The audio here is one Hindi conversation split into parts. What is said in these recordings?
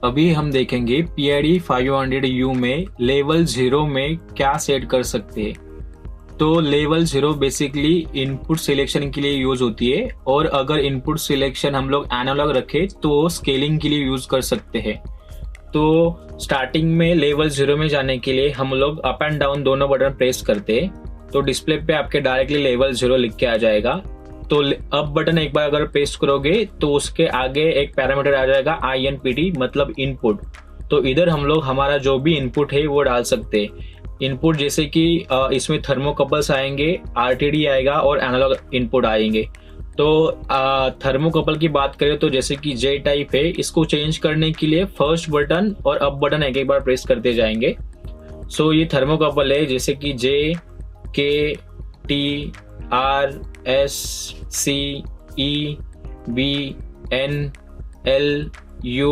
अभी हम देखेंगे PID 500U में लेवल 0 में क्या सेट कर सकते हैं। तो लेवल 0 बेसिकली इनपुट सिलेक्शन के लिए यूज होती है, और अगर इनपुट सिलेक्शन हम लोग एनालॉग रखें तो स्केलिंग के लिए यूज कर सकते हैं। तो स्टार्टिंग में लेवल 0 में जाने के लिए हम लोग अप एंड डाउन दोनों बटन प्रेस करते हैं, तो डिस्प्ले पे आपके डायरेक्टली लेवल 0 लिख के आ जाएगा। तो अप बटन एक बार अगर प्रेस करोगे तो उसके आगे एक पैरामीटर आ जाएगा INPT मतलब इनपुट। तो इधर हम लोग हमारा जो भी इनपुट है वो डाल सकते हैं। इनपुट जैसे कि इसमें थर्मोकपल्स आएंगे, RTD आएगा और एनालॉग इनपुट आएंगे। तो थर्मोकपल की बात करें तो जैसे कि J टाइप है, इसको चेंज करने के लिए फर्स्ट बटन और अप बटन एक एक बार प्रेस करते जाएंगे। सो ये थर्मोकपल है, जैसे कि J K T R S C E B N L U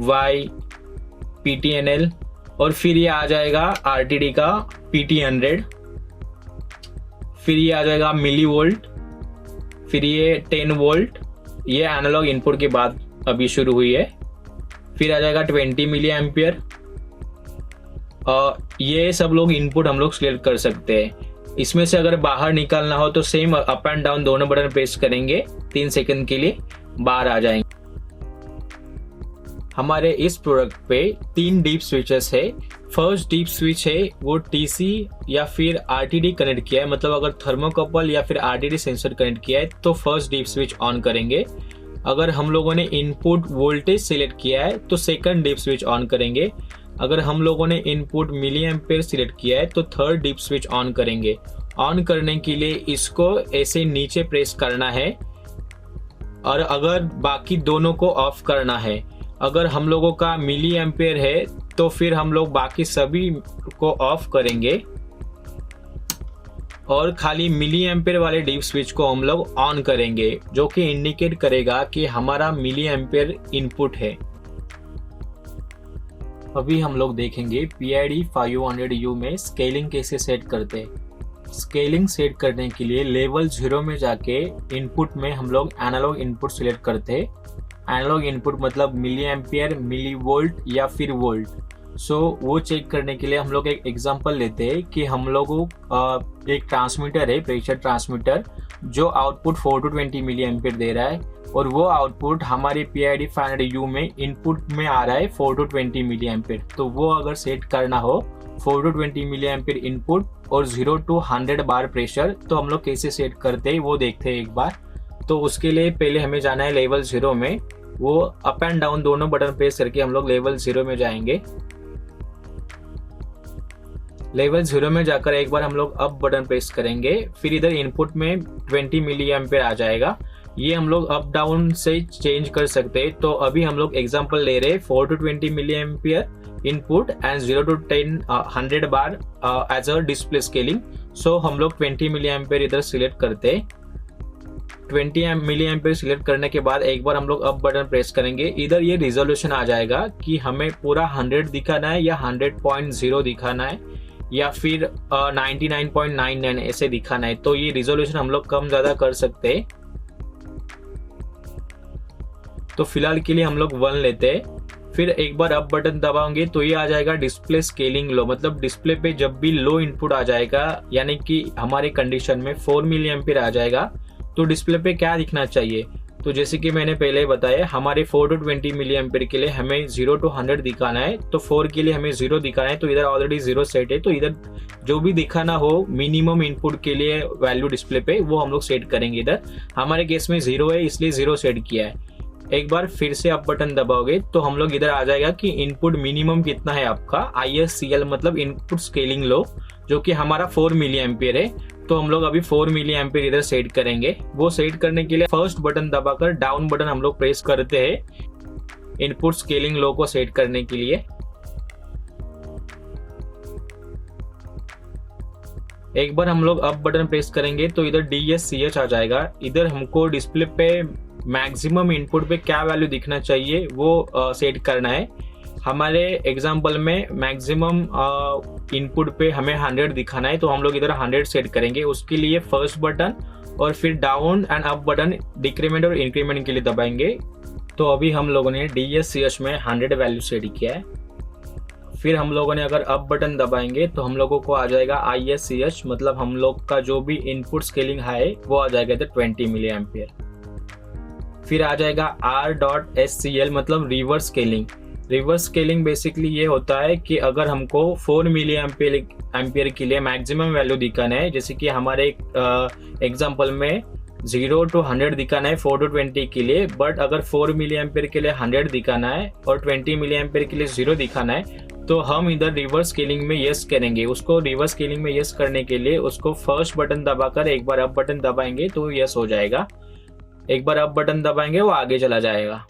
Y PTNL, और फिर ये आ जाएगा RTD का PT100, फिर ये आ जाएगा मिली वोल्ट, फिर ये 10 वोल्ट, ये एनालॉग इनपुट की बात अभी शुरू हुई है। फिर आ जाएगा 20 मिली एम्पियर। ये सब लोग इनपुट हम लोग सिलेक्ट कर सकते हैं। इसमें से अगर बाहर निकालना हो तो सेम अप एंड डाउन दोनों बटन प्रेस करेंगे, 3 सेकंड के लिए बाहर आ जाएंगे। हमारे इस प्रोडक्ट पे 3 डीप स्विचेस है। फर्स्ट डीप स्विच है वो TC या फिर RTD कनेक्ट किया है, मतलब अगर थर्मोकपल या फिर RTD सेंसर कनेक्ट किया है तो फर्स्ट डीप स्विच ऑन करेंगे। अगर हम लोगों ने इनपुट वोल्टेज सिलेक्ट किया है तो सेकंड डीप स्विच ऑन करेंगे। अगर हम लोगों ने इनपुट मिली एम्पेयर सिलेक्ट किया है तो थर्ड डीप स्विच ऑन करेंगे। ऑन करने के लिए इसको ऐसे नीचे प्रेस करना है, और अगर बाकी दोनों को ऑफ करना है। अगर हम लोगों का मिली एम्पेयर है तो फिर हम लोग बाकी सभी को ऑफ करेंगे, और खाली मिली एम्पेयर वाले डीप स्विच को हम लोग ऑन करेंगे, जो कि इंडिकेट करेगा कि हमारा मिली एम्पेयर इनपुट है। अभी हम लोग देखेंगे PID 500U में स्केलिंग कैसे सेट करते हैं। स्केलिंग सेट करने के लिए लेवल 0 में जाके इनपुट में हम लोग एनालॉग इनपुट सिलेक्ट करते हैं। एनालॉग इनपुट मतलब मिली एम्पियर, मिली वोल्ट या फिर वोल्ट। सो वो चेक करने के लिए हम लोग एक एग्जांपल लेते हैं कि हम लोगों एक ट्रांसमीटर है, प्रेशर ट्रांसमीटर, जो आउटपुट 4 to 20 मिली एम्पियर दे रहा है, और वो आउटपुट हमारे PID 500U में इनपुट में आ रहा है 4 to 20 मिली एम्पियर। तो वो अगर सेट करना हो 4 to 20 मिली एम्पियर इनपुट और 0 to 100 बार प्रेशर, तो हम लोग कैसे सेट करते हैं वो देखते हैं एक बार। तो उसके लिए पहले हमें जाना है लेवल 0 में। वो अप एंड डाउन दोनों बटन प्रेस करके हम लोग लेवल 0 में जाएंगे। लेवल 0 में जाकर एक बार हम लोग अप बटन प्रेस करेंगे, फिर इधर इनपुट में 20 मिली एम्पियर आ जाएगा। ये हम लोग अप डाउन से चेंज कर सकते हैं। तो अभी हम लोग एग्जांपल ले रहे हैं 4 to 20 milli ampere input and 0 to 100 bar as a display scaling. So हम लोग 20 मिली एम्पियर इधर सिलेक्ट करते हैं। 20 मिली एम्पियर सिलेक्ट करने के बाद एक बार हम लोग अप बटन प्रेस करेंगे। इधर ये रिजोल्यूशन आ जाएगा कि हमें पूरा 100 दिखाना है या 100.0 दिखाना है या फिर 99.99 ऐसे दिखाना है। तो ये रिजोल्यूशन हम लोग कम ज्यादा कर सकते हैं। तो फिलहाल के लिए हम लोग 1 लेते हैं। फिर एक बार अप बटन दबाएंगे तो ये आ जाएगा डिस्प्ले स्केलिंग लो, मतलब डिस्प्ले पे जब भी लो इनपुट आ जाएगा, यानी कि हमारे कंडीशन में 4 मिली एम्पियर आ जाएगा, तो डिस्प्ले पे क्या दिखना चाहिए। तो जैसे कि मैंने पहले बताया, हमारे 4 to 20 मिली एम्पियर के लिए हमें 0 to 100 दिखाना है, तो 4 के लिए हमें 0 दिखाना है। तो इधर ऑलरेडी 0 सेट है, तो इधर जो भी दिखाना हो मिनिमम इनपुट के लिए वैल्यू डिस्प्ले पे, वो हम लोग सेट करेंगे। इधर हमारे केस में 0 है इसलिए 0 सेट किया है। एक बार फिर से अप बटन दबाओगे तो हम लोग इधर आ जाएगा कि इनपुट मिनिमम कितना है आपका, ISCL मतलब इनपुट स्केलिंग लो, जो कि हमारा 4 मिली एम्पियर है। तो हम लोग अभी 4 मिली एम्पियर इधर सेट करेंगे। वो सेट करने के लिए फर्स्ट बटन दबाकर डाउन बटन हम लोग प्रेस करते हैं इनपुट स्केलिंग लो को सेट करने के लिए। एक बार हम लोग अप बटन प्रेस करेंगे तो इधर DSCH आ जाएगा। इधर हमको डिस्प्ले पे मैक्सिमम इनपुट पे क्या वैल्यू दिखना चाहिए वो सेट करना है। हमारे एग्जांपल में मैक्सिमम इनपुट पे हमें 100 दिखाना है, तो हम लोग इधर 100 सेट करेंगे। उसके लिए फर्स्ट बटन और फिर down and up button decrement और इंक्रीमेंट के लिए दबाएंगे। तो अभी हम लोगों ने DSCH में 100 वैल्यू सेट किया है। फिर हम लोगों ने अगर अप बटन दबाएंगे तो हम लोगों को आ जाएगा ISCH, मतलब हम लोग का जो भी इनपुट स्केलिंग है वो आ जाएगा इधर 20 मिली एम्पियर। फिर आ जाएगा R.SCL, मतलब reverse scaling. Reverse scaling basically ये होता है कि अगर हमको 4 मिली एम्पियर के लिए मैक्सिमम वैल्यू दिखाना है, जैसे कि हमारे एग्जांपल में 0 to 100 दिखाना है 4 to 20 के लिए, बट अगर 4 मिली एम्पियर के लिए 100 दिखाना है और 20 मिली एम्पियर के लिए 0 दिखाना है, तो हम इधर रिवर्स स्केलिंग में यस करेंगे। उसको रिवर्स स्केलिंग में यस करने के लिए उसको फर्स्ट बटन दबाकर एक बार अप बटन दबाएंगे तो यस हो जाएगा, एक बार अप बटन दबाएंगे वो आगे चला जाएगा।